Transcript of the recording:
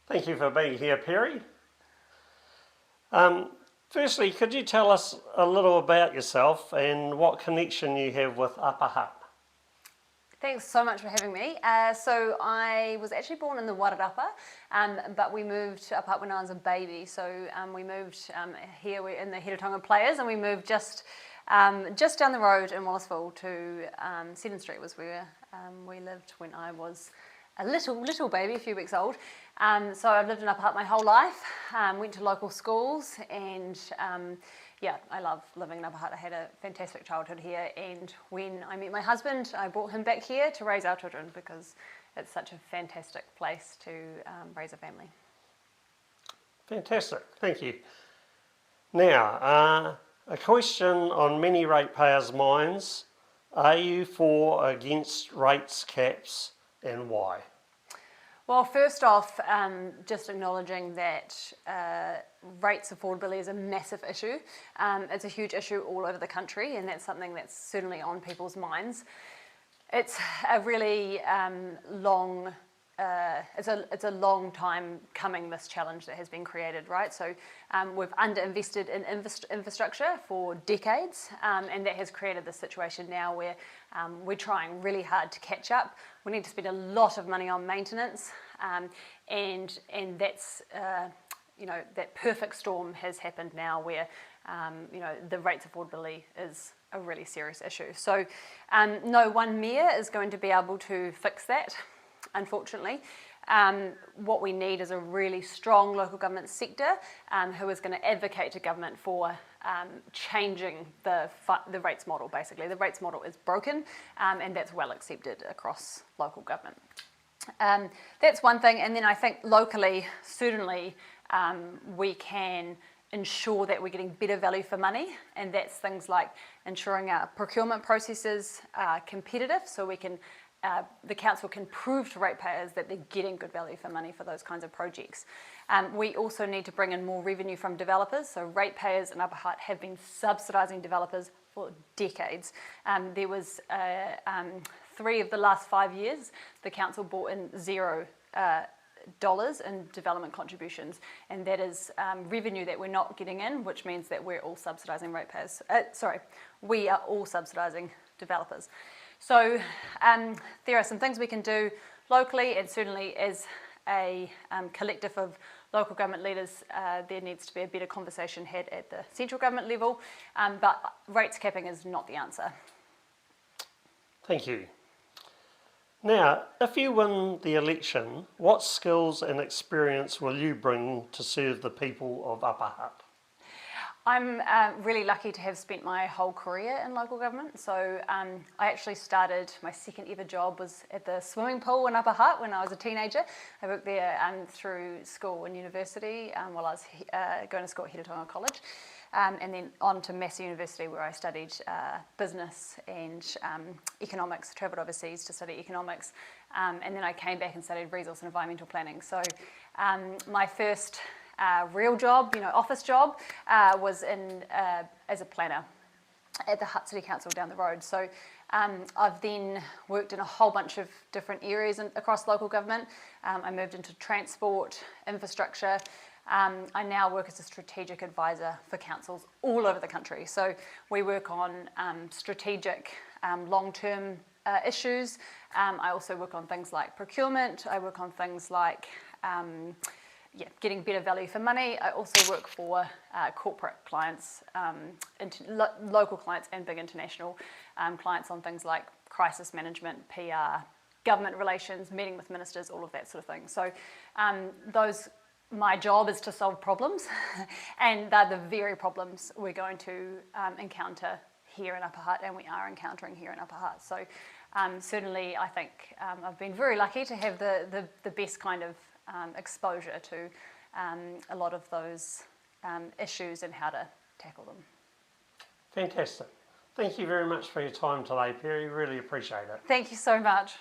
Thank you for being here, Peri. Firstly, could you tell us a little about yourself and what connection you have with Upper Hutt? Thanks so much for having me. So I was actually born in the Wairarapa, but we moved to Upper Hutt when I was a baby. So we moved here, we're in the Heretaunga Players, and we moved just down the road in Wallaceville to Seddon Street was where we lived when I was a little baby, a few weeks old. So I've lived in Upper Hutt my whole life, went to local schools, and yeah, I love living in Upper Hutt. I had a fantastic childhood here, and when I met my husband, I brought him back here to raise our children because it's such a fantastic place to raise a family. Fantastic, thank you. Now, a question on many ratepayers' minds. Are you for or against rates caps and why? Well, first off, just acknowledging that rates affordability is a massive issue. It's a huge issue all over the country, and that's something that's certainly on people's minds. It's a really long time coming, this challenge that has been created, right? So we've underinvested in infrastructure for decades, and that has created this situation now where we're trying really hard to catch up. We need to spend a lot of money on maintenance, and that's that perfect storm has happened now where the rates affordability is a really serious issue. So no one mayor is going to be able to fix that, unfortunately. What we need is a really strong local government sector who is going to advocate to government for changing the rates model, basically. The rates model is broken, and that's well accepted across local government. That's one thing, and then I think locally, certainly, we can ensure that we're getting better value for money, and that's things like ensuring our procurement processes are competitive, so we can the council can prove to ratepayers that they're getting good value for money for those kinds of projects. We also need to bring in more revenue from developers. So ratepayers in Upper Hutt have been subsidising developers for decades. There was 3 of the last 5 years, the council brought in $0 in development contributions, and that is revenue that we're not getting in, which means that we're all subsidising ratepayers. We are all subsidising developers. So there are some things we can do locally, and certainly as a collective of local government leaders, there needs to be a better conversation had at the central government level, but rates capping is not the answer. Thank you. Now, if you win the election, what skills and experience will you bring to serve the people of Upper Hutt? I'm really lucky to have spent my whole career in local government. So I actually started, my second ever job was at the swimming pool in Upper Hutt when I was a teenager. I worked there through school and university while I was going to school at Heretaunga College. And then on to Massey University where I studied business and economics, travelled overseas to study economics. And then I came back and studied resource and environmental planning. So my first real job, office job, was as a planner at the Hutt City Council down the road. So I've then worked in a whole bunch of different areas across local government. I moved into transport, infrastructure. I now work as a strategic advisor for councils all over the country. So we work on strategic long-term issues. I also work on things like procurement. I work on things like getting better value for money. I also work for corporate clients, local clients and big international clients on things like crisis management, PR, government relations, meeting with ministers, all of that sort of thing. So my job is to solve problems, and they're the very problems we're going to encounter here in Upper Hutt, and we are encountering here in Upper Hutt. So certainly I think I've been very lucky to have the best kind of exposure to a lot of those issues and how to tackle them. Fantastic. Thank you very much for your time today, Peri. Really appreciate it. Thank you so much.